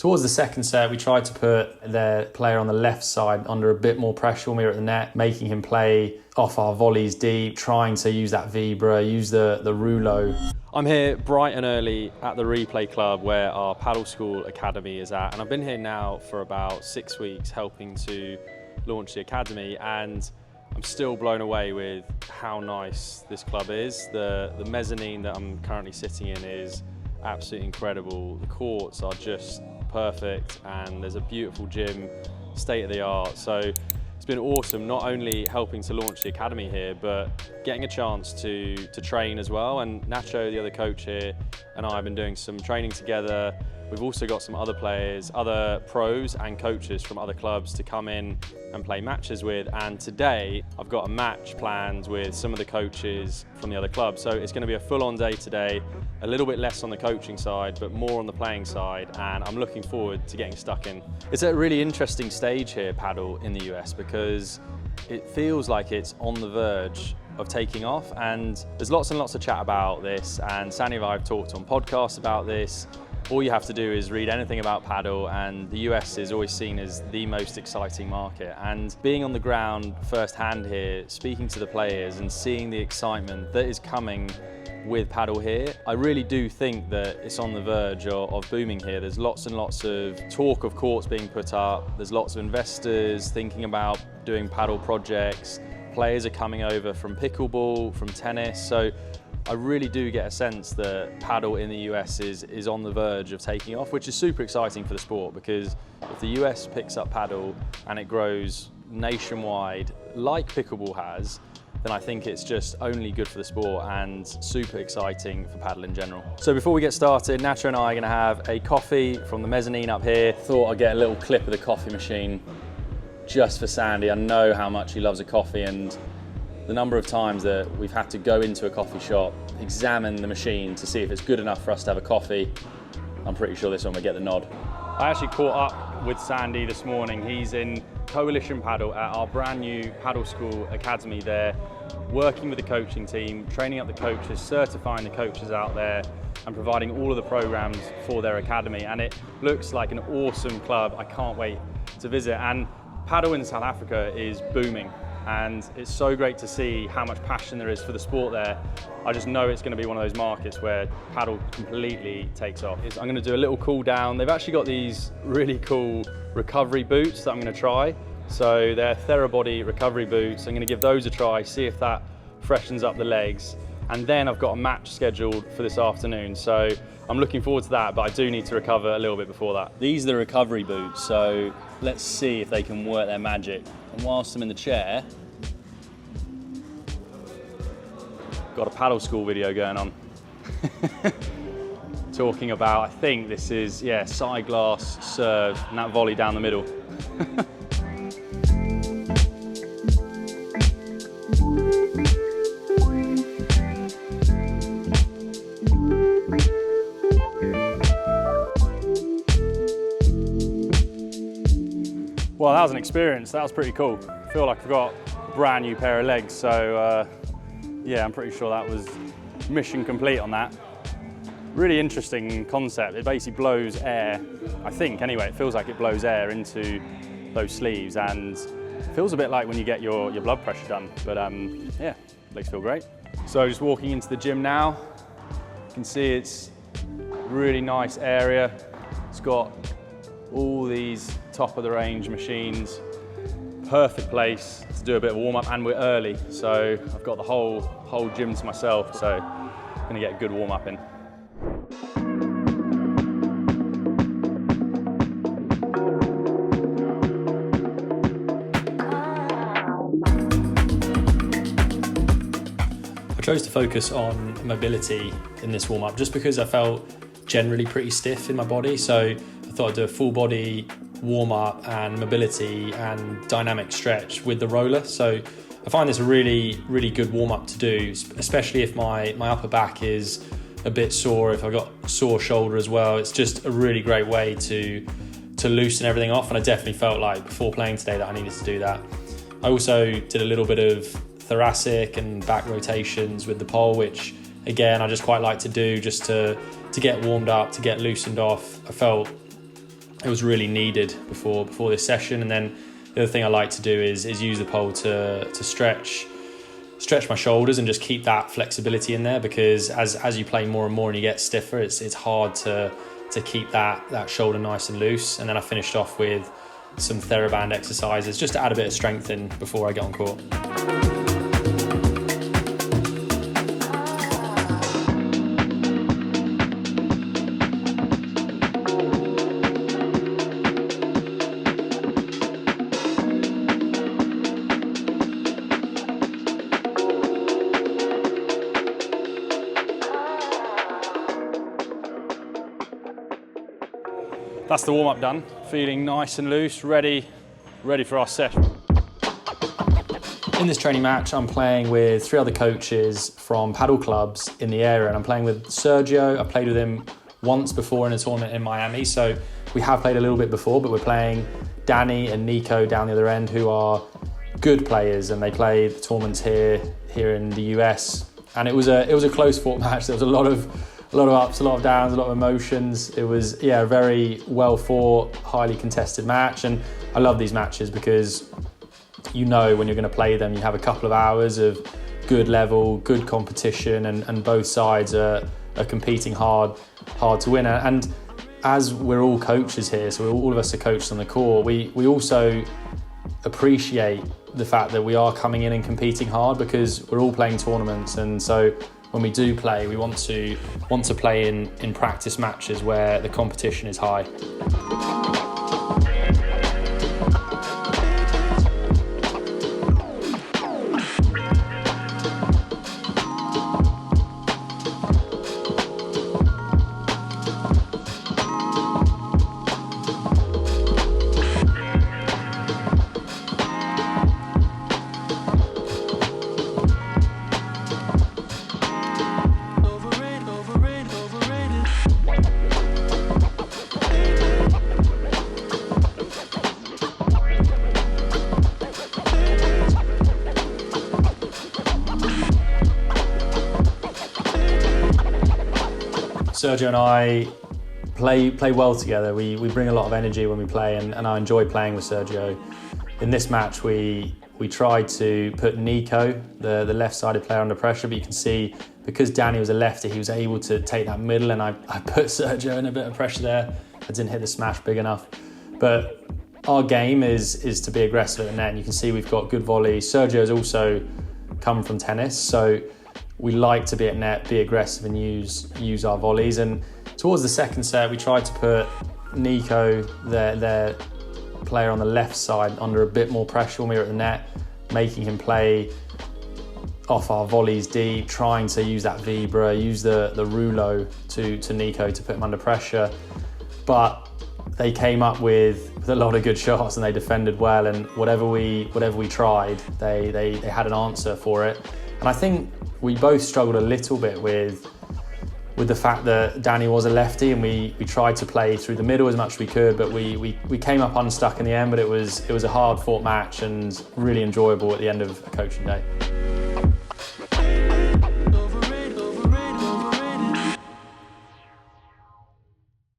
Towards the second set, we tried to put their player on the left side under a bit more pressure when we were at the net, making him play off our volleys deep, trying to use that vibra, use the rouleau. I'm here bright and early at the Replay Club where our Padel School Academy is at, and I've been here now for about 6 weeks helping to launch the academy, and I'm still blown away with how nice this club is. The mezzanine that I'm currently sitting in is absolutely incredible. The courts are just perfect, and there's a beautiful gym, state of the art. So it's been awesome, not only helping to launch the academy here, but getting a chance to train as well. And Nacho, the other coach here, and I have been doing some training together. We've also got some other players, other pros and coaches from other clubs to come in and play matches with. And today I've got a match planned with some of the coaches from the other clubs. So it's going to be a full-on day today, a little bit less on the coaching side, but more on the playing side. And I'm looking forward to getting stuck in. It's a really interesting stage here, Padel, in the US, because it feels like it's on the verge of taking off. And there's lots and lots of chat about this. And Sandy and I have talked on podcasts about this. All you have to do is read anything about Padel, and the US is always seen as the most exciting market. And being on the ground firsthand here, speaking to the players and seeing the excitement that is coming with Padel here, I really do think that it's on the verge of booming here. There's lots and lots of talk of courts being put up. There's lots of investors thinking about doing Padel projects. Players are coming over from pickleball, from tennis. So I really do get a sense that Padel in the US is on the verge of taking off, which is super exciting for the sport, because if the US picks up Padel and it grows nationwide like pickleball has, then I think it's just only good for the sport and super exciting for Padel in general. So before we get started, Nacho and I are going to have a coffee from the mezzanine up here. Thought I'd get a little clip of the coffee machine just for Sandy. I know how much he loves a coffee, and the number of times that we've had to go into a coffee shop, examine the machine to see if it's good enough for us to have a coffee. I'm pretty sure this one will get the nod. I actually caught up with Sandy this morning. He's in Coalition Padel at our brand new Padel School Academy there, working with the coaching team, training up the coaches, certifying the coaches out there, and providing all of the programs for their academy. And it looks like an awesome club. I can't wait to visit. And Padel in South Africa is booming, and it's so great to see how much passion there is for the sport there. I just know it's going to be one of those markets where Padel completely takes off. I'm going to do a little cool down. They've actually got these really cool recovery boots that I'm going to try. So they're Therabody recovery boots. I'm going to give those a try, see if that freshens up the legs. And then I've got a match scheduled for this afternoon. So I'm looking forward to that, but I do need to recover a little bit before that. These are the recovery boots, so let's see if they can work their magic. And whilst I'm in the chair, got a Padel School video going on. Talking about, I think this is, side glass serve and that volley down the middle. Well, that was an experience. That was pretty cool. I feel like I've got a brand new pair of legs, so yeah, I'm pretty sure that was mission complete on that. Really interesting concept. It basically blows air, I think anyway, it feels like it blows air into those sleeves, and it feels a bit like when you get your blood pressure done, but yeah, legs feel great. So just walking into the gym now, you can see it's a really nice area. It's got all these top of the range machines. Perfect place to do a bit of warm up, and we're early, so I've got the whole gym to myself, so I'm gonna get a good warm up in. I chose to focus on mobility in this warm up just because I felt generally pretty stiff in my body, so I thought I'd do a full body warm up and mobility and dynamic stretch with the roller. So I find this a really, really good warm up to do, especially if my upper back is a bit sore, if I've got a sore shoulder as well. It's just a really great way to loosen everything off, and I definitely felt like before playing today that I needed to do that. I also did a little bit of thoracic and back rotations with the pole, which again I just quite like to do just to get warmed up, to get loosened off. I felt it was really needed before this session. And then the other thing I like to do is use the pole to stretch my shoulders and just keep that flexibility in there, because as you play more and more and you get stiffer, it's hard to keep that shoulder nice and loose. And then I finished off with some TheraBand exercises just to add a bit of strength in before I get on court. That's the warm-up done. Feeling nice and loose, ready for our session. In this training match, I'm playing with 3 other coaches from paddle clubs in the area, and I'm playing with Sergio. I played with him once before in a tournament in Miami, so we have played a little bit before, but we're playing Danny and Nico down the other end, who are good players, and they play the tournaments here in the US. And it was a close fought match. There was a lot of ups, a lot of downs, a lot of emotions. It was, a very well fought, highly contested match. And I love these matches because when you're going to play them, you have a couple of hours of good level, good competition, and both sides are competing hard to win. And as we're all coaches here, so all of us are coaches on the court, we also appreciate the fact that we are coming in and competing hard, because we're all playing tournaments. And so when we do play, we want to play in practice matches where the competition is high. Sergio and I play well together. We bring a lot of energy when we play, and I enjoy playing with Sergio. In this match, we tried to put Nico, the left-sided player, under pressure, but you can see because Danny was a lefty, he was able to take that middle, and I put Sergio in a bit of pressure there. I didn't hit the smash big enough. But our game is to be aggressive at the net, and you can see we've got good volleys. Sergio's also come from tennis, so we like to be at net, be aggressive, and use our volleys. And towards the second set, we tried to put Nico, their player on the left side, under a bit more pressure when we were at the net, making him play off our volleys deep, trying to use that vibra, use the rouleau to Nico to put him under pressure. But they came up with a lot of good shots, and they defended well, and whatever we tried, they had an answer for it. And I think we both struggled a little bit with the fact that Danny was a lefty, and we tried to play through the middle as much as we could, but we came up unstuck in the end. But it was a hard fought match and really enjoyable at the end of a coaching day.